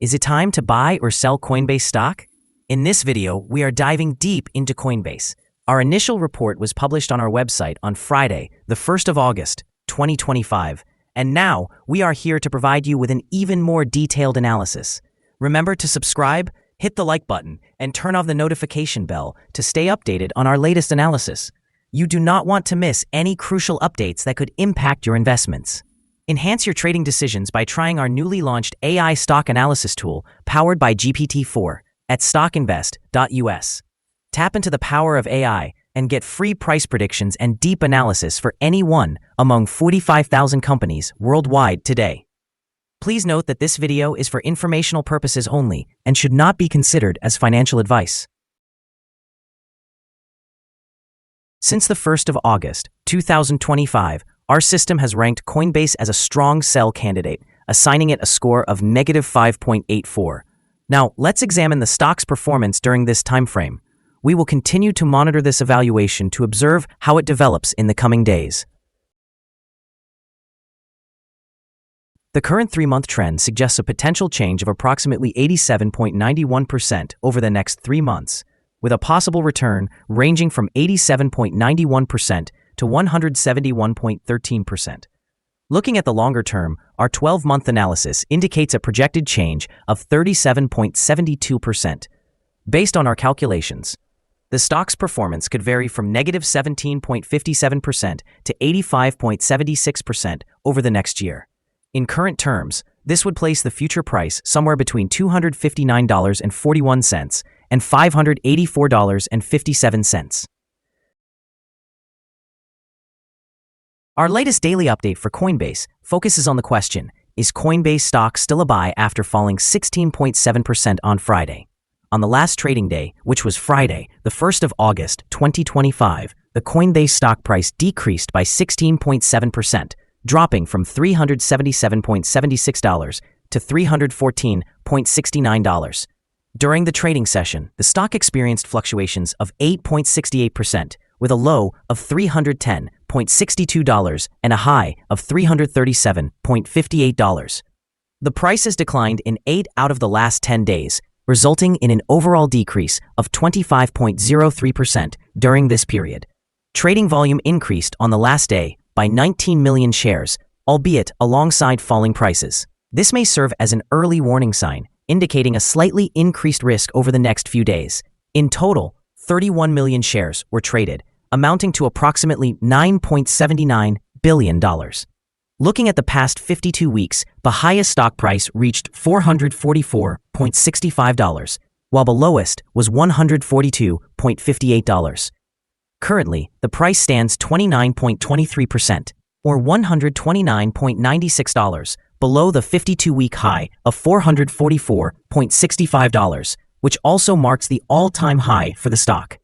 Is it time to buy or sell Coinbase stock? In this video, we are diving deep into Coinbase. Our initial report was published on our website on Friday, the 1st of August, 2025, and now we are here to provide you with an even more detailed analysis. Remember to subscribe, hit the like button, and turn on the notification bell to stay updated on our latest analysis. You do not want to miss any crucial updates that could impact your investments. Enhance your trading decisions by trying our newly launched AI stock analysis tool powered by GPT-4 at StockInvest.us. Tap into the power of AI and get free price predictions and deep analysis for any one among 45,000 companies worldwide today. Please note that this video is for informational purposes only and should not be considered as financial advice. Since the 1st of August, 2025, our system has ranked Coinbase as a strong sell candidate, assigning it a score of -5.84. Now, let's examine the stock's performance during this time frame. We will continue to monitor this evaluation to observe how it develops in the coming days. The current 3-month trend suggests a potential change of approximately 87.91% over the next 3 months, with a possible return ranging from 87.91% to 171.13%. Looking at the longer term, our 12-month analysis indicates a projected change of 37.72%. Based on our calculations, the stock's performance could vary from -17.57% to 85.76% over the next year. In current terms, this would place the future price somewhere between $259.41 and $584.57. Our latest daily update for Coinbase focuses on the question, is Coinbase stock still a buy after falling 16.7% on Friday? On the last trading day, which was Friday, the 1st of August, 2025, the Coinbase stock price decreased by 16.7%, dropping from $377.76 to $314.69. During the trading session, the stock experienced fluctuations of 8.68%, with a low of $310.62 and a high of $337.58. The price has declined in 8 out of the last 10 days, resulting in an overall decrease of 25.03% during this period. Trading volume increased on the last day by 19 million shares, albeit alongside falling prices. This may serve as an early warning sign, indicating a slightly increased risk over the next few days. In total, 31 million shares were traded, amounting to approximately $9.79 billion. Looking at the past 52 weeks, the highest stock price reached $444.65, while the lowest was $142.58. Currently, the price stands 29.23%, or $129.96, below the 52-week high of $444.65, which also marks the all-time high for the stock.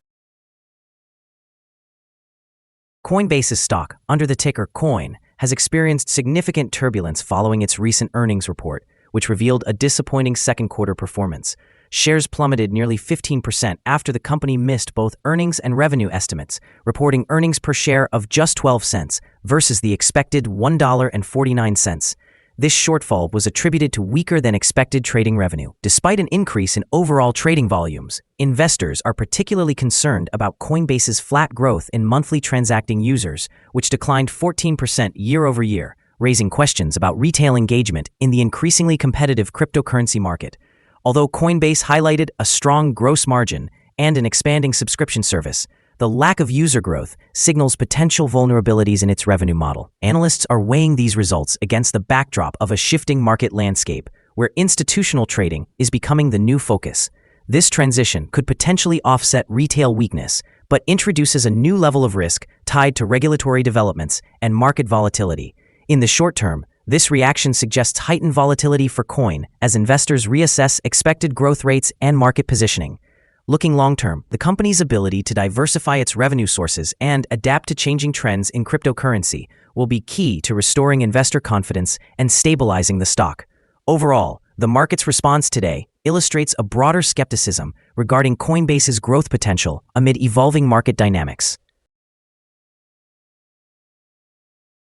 Coinbase's stock, under the ticker COIN, has experienced significant turbulence following its recent earnings report, which revealed a disappointing second-quarter performance. Shares plummeted nearly 15% after the company missed both earnings and revenue estimates, reporting earnings per share of just 12 cents versus the expected $1.49. This shortfall was attributed to weaker-than-expected trading revenue. Despite an increase in overall trading volumes, investors are particularly concerned about Coinbase's flat growth in monthly transacting users, which declined 14% year-over-year, raising questions about retail engagement in the increasingly competitive cryptocurrency market. Although Coinbase highlighted a strong gross margin and an expanding subscription service, the lack of user growth signals potential vulnerabilities in its revenue model. Analysts are weighing these results against the backdrop of a shifting market landscape, where institutional trading is becoming the new focus. This transition could potentially offset retail weakness, but introduces a new level of risk tied to regulatory developments and market volatility. In the short term, this reaction suggests heightened volatility for Coin as investors reassess expected growth rates and market positioning. Looking long-term, the company's ability to diversify its revenue sources and adapt to changing trends in cryptocurrency will be key to restoring investor confidence and stabilizing the stock. Overall, the market's response today illustrates a broader skepticism regarding Coinbase's growth potential amid evolving market dynamics.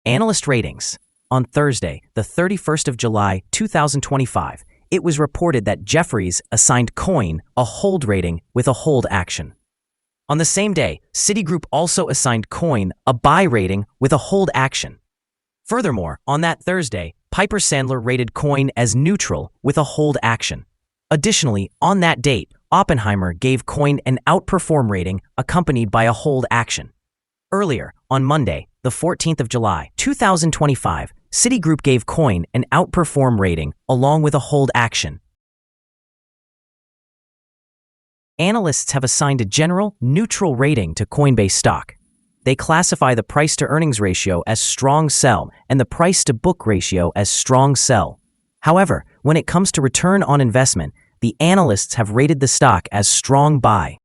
Analyst ratings. On Thursday, the 31st of July, 2025, it was reported that Jefferies assigned Coin a hold rating with a hold action. On the same day, Citigroup also assigned Coin a buy rating with a hold action. Furthermore, on that Thursday, Piper Sandler rated Coin as neutral with a hold action. Additionally, on that date, Oppenheimer gave Coin an outperform rating accompanied by a hold action. Earlier, on Monday, the 14th of July, 2025, Citigroup gave Coin an outperform rating along with a hold action. Analysts have assigned a general, neutral rating to Coinbase stock. They classify the price-to-earnings ratio as strong sell and the price-to-book ratio as strong sell. However, when it comes to return on investment, the analysts have rated the stock as strong buy.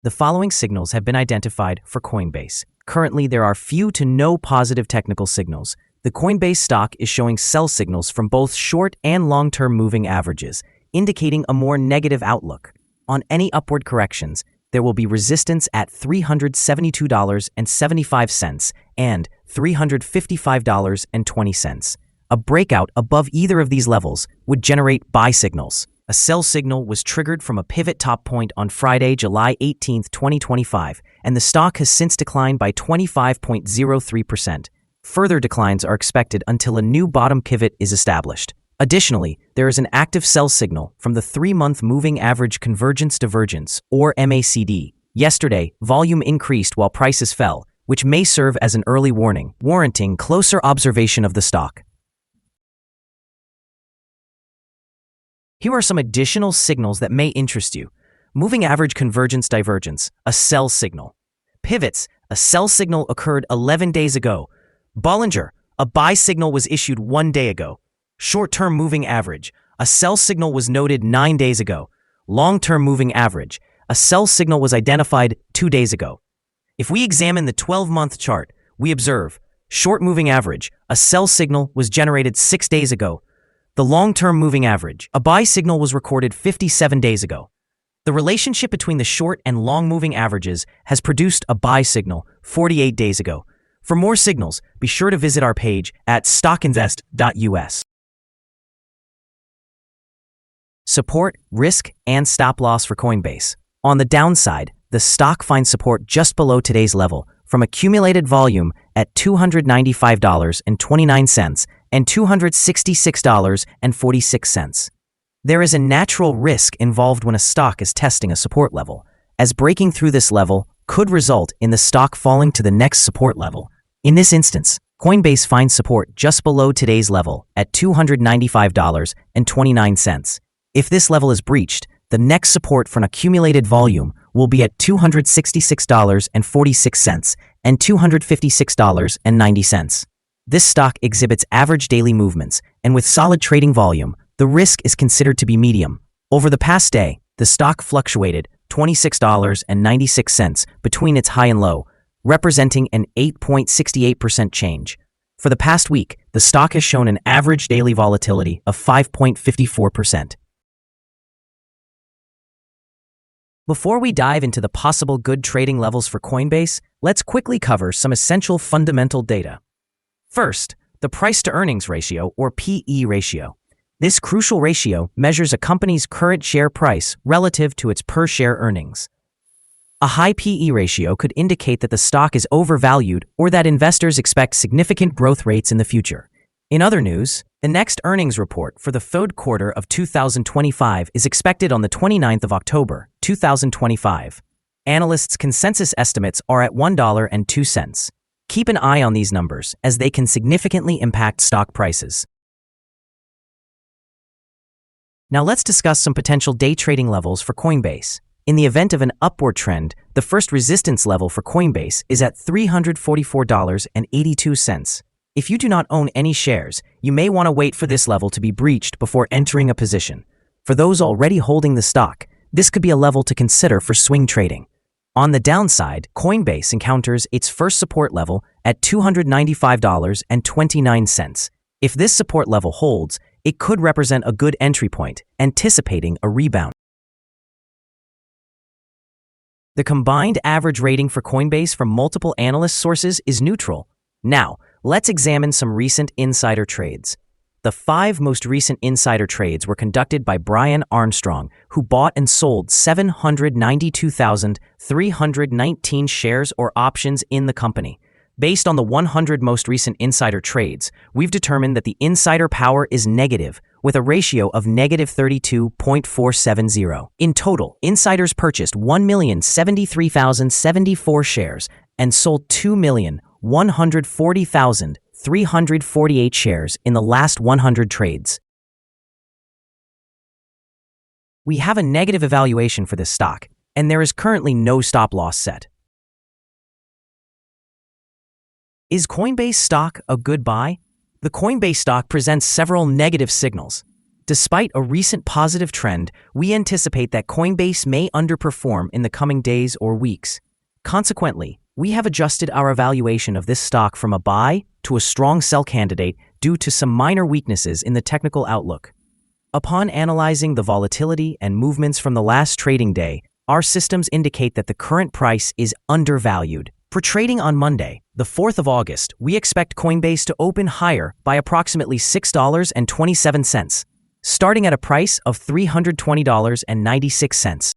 The following signals have been identified for Coinbase. Currently, there are few to no positive technical signals. The Coinbase stock is showing sell signals from both short and long-term moving averages, indicating a more negative outlook. On any upward corrections, there will be resistance at $372.75 and $355.20. A breakout above either of these levels would generate buy signals. A sell signal was triggered from a pivot top point on Friday, July 18, 2025, and the stock has since declined by 25.03%. Further declines are expected until a new bottom pivot is established. Additionally, there is an active sell signal from the 3-month moving average convergence divergence, or MACD. Yesterday, volume increased while prices fell, which may serve as an early warning, warranting closer observation of the stock. Here are some additional signals that may interest you. Moving average convergence divergence, a sell signal. Pivots, a sell signal occurred 11 days ago. Bollinger, a buy signal was issued 1 day ago. Short-term moving average, a sell signal was noted 9 days ago. Long-term moving average, a sell signal was identified 2 days ago. If we examine the 12-month chart, we observe short moving average, a sell signal was generated 6 days ago. The long-term moving average, a buy signal was recorded 57 days ago. The relationship between the short and long moving averages has produced a buy signal 48 days ago. For more signals, be sure to visit our page at StockInvest.us. Support, risk, and stop loss for Coinbase. On the downside, the stock finds support just below today's level from accumulated volume at $295.29 and $266.46. There is a natural risk involved when a stock is testing a support level, as breaking through this level could result in the stock falling to the next support level. In this instance, Coinbase finds support just below today's level at $295.29. If this level is breached, the next support for an accumulated volume will be at $266.46 and $256.90. This stock exhibits average daily movements, and with solid trading volume, the risk is considered to be medium. Over the past day, the stock fluctuated $26.96 between its high and low, representing an 8.68% change. For the past week, the stock has shown an average daily volatility of 5.54%. Before we dive into the possible good trading levels for Coinbase, let's quickly cover some essential fundamental data. First, the price-to-earnings ratio, or PE ratio. This crucial ratio measures a company's current share price relative to its per-share earnings. A high PE ratio could indicate that the stock is overvalued or that investors expect significant growth rates in the future. In other news, the next earnings report for the third quarter of 2025 is expected on the 29th of October, 2025. Analysts' consensus estimates are at $1.02. Keep an eye on these numbers, as they can significantly impact stock prices. Now let's discuss some potential day trading levels for Coinbase. In the event of an upward trend, the first resistance level for Coinbase is at $344.82. If you do not own any shares, you may want to wait for this level to be breached before entering a position. For those already holding the stock, this could be a level to consider for swing trading. On the downside, Coinbase encounters its first support level at $295.29. If this support level holds, it could represent a good entry point, anticipating a rebound. The combined average rating for Coinbase from multiple analyst sources is neutral. Now, let's examine some recent insider trades. The 5 most recent insider trades were conducted by Brian Armstrong, who bought and sold 792,319 shares or options in the company. Based on the 100 most recent insider trades, we've determined that the insider power is negative, with a ratio of negative 32.470. In total, insiders purchased 1,073,074 shares and sold 2,140,348 shares in the last 100 trades. We have a negative evaluation for this stock, and there is currently no stop loss set. Is Coinbase stock a good buy? The Coinbase stock presents several negative signals. Despite a recent positive trend, we anticipate that Coinbase may underperform in the coming days or weeks. Consequently, we have adjusted our evaluation of this stock from a buy to a strong sell candidate due to some minor weaknesses in the technical outlook. Upon analyzing the volatility and movements from the last trading day, our systems indicate that the current price is undervalued. For trading on Monday, the 4th of August, we expect Coinbase to open higher by approximately $6.27, starting at a price of $320.96.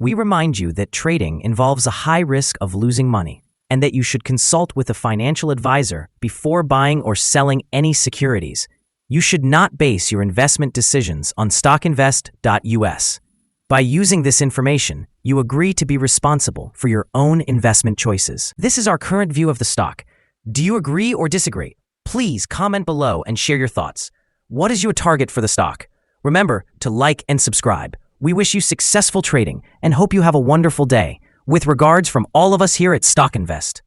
We remind you that trading involves a high risk of losing money, and that you should consult with a financial advisor before buying or selling any securities. You should not base your investment decisions on StockInvest.us. By using this information, you agree to be responsible for your own investment choices. This is our current view of the stock. Do you agree or disagree? Please comment below and share your thoughts. What is your target for the stock? Remember to like and subscribe. We wish you successful trading and hope you have a wonderful day. With regards from all of us here at StockInvest.